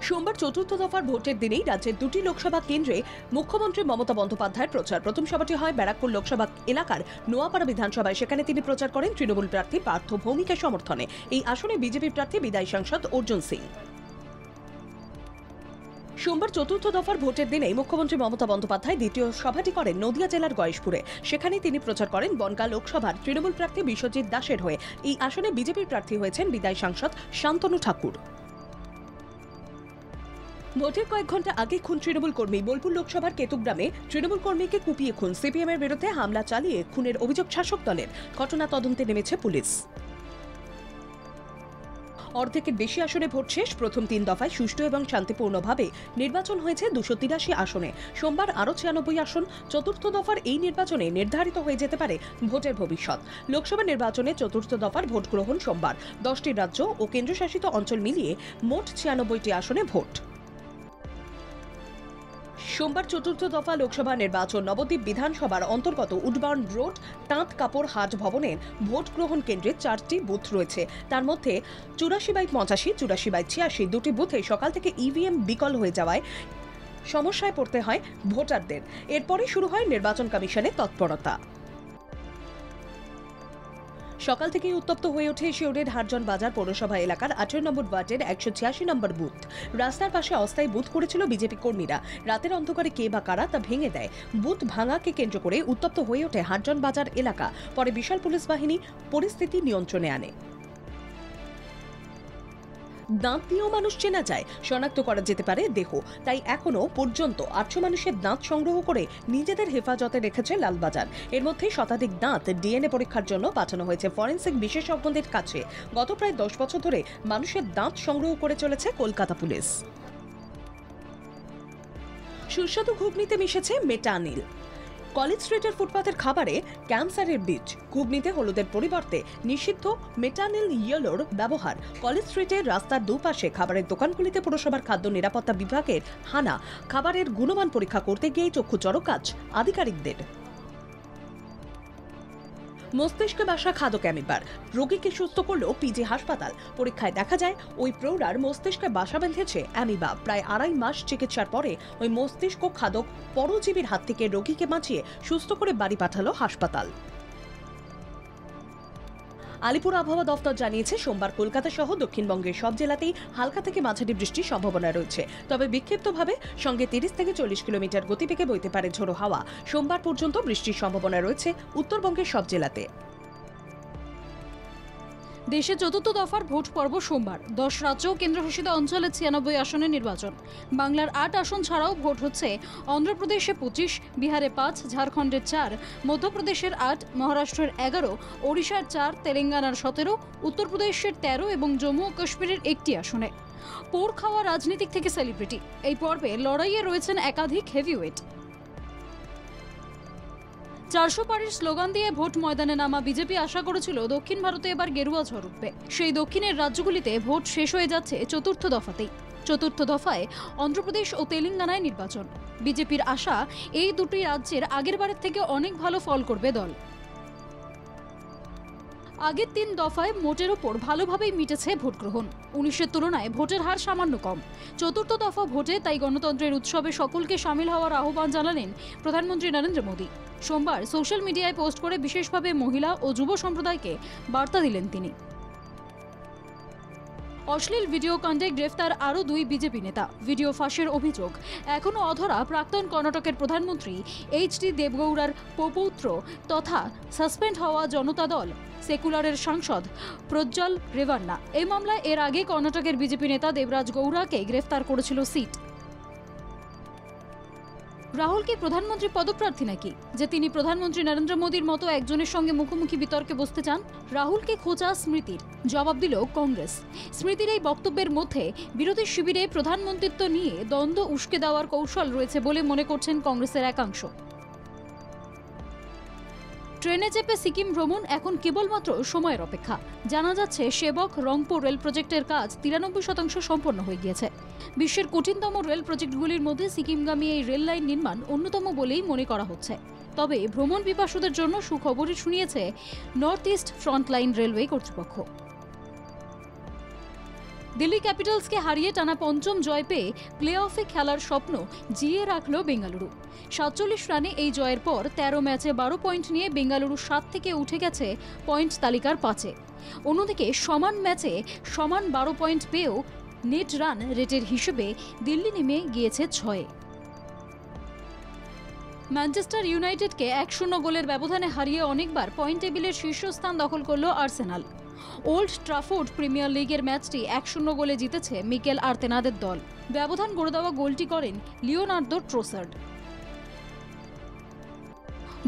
সোমবার চতুর্থ দফার ভোটের দিনেই রাজ্যের দুটি লোকসভা কেন্দ্রে মুখ্যমন্ত্রী মমতা বন্দ্যোপাধ্যায়ের প্রচার। প্রথম সভাটি হয় ব্যারাকপুর লোকসভা এলাকার নোয়াপাড়া বিধানসভায়। সেখানে তিনি প্রচার করেন তৃণমূল প্রার্থী পার্থ ভৌমিকের সমর্থনে। এই আসনে বিজেপি প্রার্থী বিদায়ী সাংসদ অর্জুন সিং। সোমবার চতুর্থ দফার ভোটের দিনেই মুখ্যমন্ত্রী মমতা বন্দ্যোপাধ্যায় দ্বিতীয় সভাটি করেন নদিয়া জেলার গয়েশপুরে। সেখানে তিনি প্রচার করেন বনগাঁ লোকসভার তৃণমূল প্রার্থী বিশ্বজিৎ দাসের হয়ে। এই আসনে বিজেপির প্রার্থী হয়েছেন বিদায়ী সাংসদ শান্তনু ঠাকুর। ভোটের কয়েক ঘন্টা আগে খুন তৃণমূল কর্মী। বোলপুর লোকসভার কেতুগ্রামে তৃণমূল কর্মীকে কুপিয়ে খুন। সিপিএম এর বিরুদ্ধে হামলা চালিয়ে খুনের অভিযোগ শাসক দলের। ঘটনা তদন্তে নেমেছে পুলিশ। অর্ধেকের বেশি আসনে ভোট শেষ। প্রথম 3 দফায় সুষ্ঠু এবং শান্তিপূর্ণভাবে নির্বাচন হয়েছে 283 আসনে। সোমবার আরও 96 আসন। চতুর্থ দফার এই নির্বাচনে নির্ধারিত হয়ে যেতে পারে ভোটের ভবিষ্যৎ। লোকসভা নির্বাচনে চতুর্থ দফার ভোট গ্রহণ সোমবার। 10টি রাজ্য ও কেন্দ্রশাসিত অঞ্চল মিলিয়ে মোট 96টি আসনে ভোট। সোমবার চতুর্থ দফা লোকসভা নির্বাচন নবদ্বীপ বিধানসভার অন্তর্গত উডবার্ন রোড তাঁত কাপড় হাট ভবনের ভোট গ্রহণ কেন্দ্রে 4টি বুথ রয়েছে। তার মধ্যে 84/85, 84/86 দুটি বুথে সকাল থেকে ইভিএম বিকল হয়ে যাওয়ায় সমস্যায় পড়তে হয় ভোটারদের। এরপরে শুরু হয় নির্বাচন কমিশনের তৎপরতা। সকাল থেকেই উত্তপ্ত হয়ে ওঠে শিউরের হারজন বাজার পৌরসভা এলাকার 18 নম্বর ওয়ার্ডের 186 নম্বর বুথ। রাস্তার পাশে অস্থায়ী বুথ করেছিল বিজেপি কর্মীরা। রাতের অন্ধকারে কে বা কারা তা ভেঙে দেয়। বুথ ভাঙাকে কেন্দ্র করে উত্তপ্ত হয়ে ওঠে হারজন বাজার এলাকা। পরে বিশাল পুলিশ বাহিনী পরিস্থিতি নিয়ন্ত্রণে আনে। দাঁত দিয়েও মানুষ চেনা যায়, শনাক্ত করা যেতে পারে দেহ। তাই এখনো পর্যন্ত 800 মানুষের দাঁত সংগ্রহ করে নিজেদের হেফাজতে রেখেছে লালবাজার। এর মধ্যে শতাধিক দাঁত ডিএনএ পরীক্ষার জন্য পাঠানো হয়েছে ফরেনসিক বিশেষজ্ঞদের কাছে। গত প্রায় 10 বছর ধরে মানুষের দাঁত সংগ্রহ করে চলেছে কলকাতা পুলিশ। সুস্বাদু ঘুগনিতে মিশেছে মেটানিল। কলেজ স্ট্রিটের ফুটপাতের খাবারে ক্যান্সারের বীজ। ঘুগনিতে হলুদের পরিবর্তে নিষিদ্ধ মেটানিল ইয়েলোর ব্যবহার। কলেজ স্ট্রিটের রাস্তার দুপাশে খাবারের দোকানগুলিতে পুরসভার খাদ্য নিরাপত্তা বিভাগের হানা। খাবারের গুণমান পরীক্ষা করতে গিয়ে চক্ষু চড়কাজ আধিকারিকদের। মস্তিষ্কে বাসা খাদক অ্যামিবার। রোগীকে সুস্থ করল পিজি হাসপাতাল। পরীক্ষায় দেখা যায় ওই প্রৌঢ়ার মস্তিষ্কে বাসা বেঁধেছে অ্যামিবা। প্রায় 2.5 মাস চিকিৎসার পরে ওই মস্তিষ্ক খাদক পরজীবীর হাত থেকে রোগীকে বাঁচিয়ে সুস্থ করে বাড়ি পাঠালো হাসপাতাল। আলিপুর আবহাওয়া দফতর জানিয়েছে সোমবার কলকাতা সহ দক্ষিণবঙ্গের সব জেলাতেই হালকা থেকে মাঝারি বৃষ্টির সম্ভাবনা রয়েছে। তবে বিক্ষিপ্তভাবে সঙ্গে 30 থেকে 40 কিলোমিটার গতিবেগে বইতে পারে ঝোড়ো হাওয়া। সোমবার পর্যন্ত বৃষ্টির সম্ভাবনা রয়েছে উত্তরবঙ্গের সব জেলাতে। দেশে চতুর্থ দফার ভোট পর্ব সোমবার। 10 রাজ্য ও কেন্দ্রশাসিত অঞ্চলে 96 আসনে নির্বাচন। বাংলার 8 আসন ছাড়াও ভোট হচ্ছে অন্ধ্রপ্রদেশে 25, বিহারে 5, ঝাড়খণ্ডের 4, মধ্যপ্রদেশের 8, মহারাষ্ট্রের 11, ওড়িশার 4, তেলেঙ্গানার 17, উত্তরপ্রদেশের 13 এবং জম্মু ও কাশ্মীরের 1টি আসনে। পোড় খাওয়া রাজনীতিক থেকে সেলিব্রিটি, এই পর্বে লড়াইয়ে রয়েছেন একাধিক হেভিওয়েট। 400 পারের স্লোগান দিয়ে ভোট ময়দানে নামা বিজেপি আশা করেছিল দক্ষিণ ভারতে এবার গেরুয়া ঝড় উঠবে। সেই দক্ষিণের রাজ্যগুলিতে ভোট শেষ হয়ে যাচ্ছে চতুর্থ দফাতেই। চতুর্থ দফায় অন্ধ্রপ্রদেশ ও তেলেঙ্গানায় নির্বাচন। বিজেপির আশা এই দুটি রাজ্যের আগেরবারের থেকে অনেক ভালো ফল করবে দল। আগের 3 দফায় মোটের ওপর ভালোভাবেই মিটেছে ভোট গ্রহণ। 19-এর তুলনায় ভোটের হার সামান্য কম। চতুর্থ দফা ভোটে তাই গণতন্ত্রের উৎসবে সকলকে সামিল হওয়ার আহ্বান জানালেন প্রধানমন্ত্রী নরেন্দ্র মোদী। সোমবার সোশ্যাল মিডিয়ায় পোস্ট করে বিশেষভাবে মহিলা ও যুব সম্প্রদায়কে বার্তা দিলেন তিনি। অশ্লীল ভিডিও কাণ্ডে গ্রেফতার আরও 2 বিজেপি নেতা। ভিডিও ফাঁসের অভিযোগ এখনও অধরা প্রাক্তন কর্ণাটকের প্রধানমন্ত্রী এইচ.ডি. দেবগৌড়ার পৌত্র তথা সাসপেন্ড হওয়া জনতা দল সেকুলারের সাংসদ প্রজ্জ্বল রেভান্না। এই মামলায় এর আগে কর্ণাটকের বিজেপি নেতা দেবরাজ গৌড়াকে গ্রেফতার করেছিল সিট। রাহুল কি প্রধানমন্ত্রী পদপ্রার্থী নাকি, যে তিনি প্রধানমন্ত্রী নরেন্দ্র মোদীর মতো একজনের সঙ্গে মুখোমুখি বিতর্কে বসতে চান? রাহুলকে খোঁচা স্মৃতির, জবাব দিল কংগ্রেস। স্মৃতির এই বক্তব্যের মধ্যে বিরোধী শিবিরে প্রধানমন্ত্রিত্ব নিয়ে দ্বন্দ্ব উস্কে দেওয়ার কৌশল রয়েছে বলে মনে করছেন কংগ্রেসের একাংশ। ট্রেনে চেপে সিকিম ভ্রমণ এখন কেবলমাত্র সময়ের অপেক্ষা। জানা যাচ্ছে সেবক রংপুর রেল প্রজেক্টের কাজ 93% সম্পন্ন হয়ে গিয়েছে। বিশ্বের কঠিনতম রেল প্রজেক্টগুলির মধ্যে সিকিমগামী এই রেল লাইন নির্মাণ অন্যতম বলেই মনে করা হচ্ছে। তবে ভ্রমণ পিপাসুদের জন্য সুখবরই শুনিয়েছে নর্থ ইস্ট ফ্রন্টলাইন রেলওয়ে কর্তৃপক্ষ। দিল্লি ক্যাপিটালসকে হারিয়ে টানা পঞ্চম জয় পেয়ে প্লে অফে খেলার স্বপ্ন জিয়ে রাখল বেঙ্গালুরু। ৪৭ রানে এই জয়ের পর ১৩ ম্যাচে ১২ পয়েন্ট নিয়ে বেঙ্গালুরু ৭ থেকে উঠে গেছে পয়েন্ট তালিকার ৫-এ। অন্যদিকে সমান ম্যাচে সমান ১২ পয়েন্ট পেয়েও নেট রান রেটের হিসেবে দিল্লি নেমে গিয়েছে ৬-এ। ম্যানচেস্টার ইউনাইটেডকে ১-০ গোলের ব্যবধানে হারিয়ে অনেকবার পয়েন্ট টেবিলের শীর্ষস্থান দখল করল আর্সেনাল। ওল্ড ট্রাফোর্ড প্রিমিয়ার লিগের ম্যাচটি ১-০ গোলে জিতেছে মিকেল আর্তেনাদের দল। ব্যবধান গড়ে দেওয়া গোলটি করেন লিওনার্দো ট্রোসার্ড।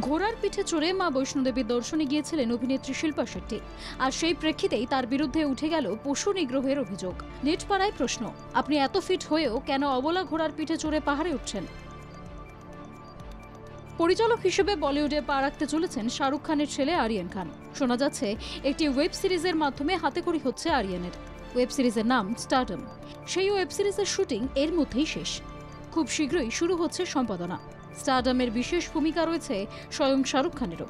ঘোড়ার পিঠে চড়ে মা বৈষ্ণোদেবী দর্শনে গিয়েছিলেন অভিনেত্রী শিল্পা শেট্টি, আর সেই প্রেক্ষিতেই তার বিরুদ্ধে উঠে গেল পশু নিগ্রহের অভিযোগ। নেটপাড়ায় প্রশ্ন, আপনি এত ফিট হয়েও কেন অবলা ঘোড়ার পিঠে চড়ে পাহাড়ে উঠছেন? পরিচালক হিসেবে বলিউডে পা রাখতে চলেছেন শাহরুখ খানের ছেলে আরিয়ান খান। শোনা যাচ্ছে একটি ওয়েব সিরিজের মাধ্যমে হাতেখড়ি হচ্ছে আরিয়ানের। ওয়েব সিরিজের নাম স্টারডম। সেই ওয়েব সিরিজের শুটিং এর মধ্যেই শেষ। খুব শীঘ্রই শুরু হচ্ছে সম্পাদনা। স্টারডমের বিশেষ ভূমিকা রয়েছে স্বয়ং শাহরুখ খানেরও।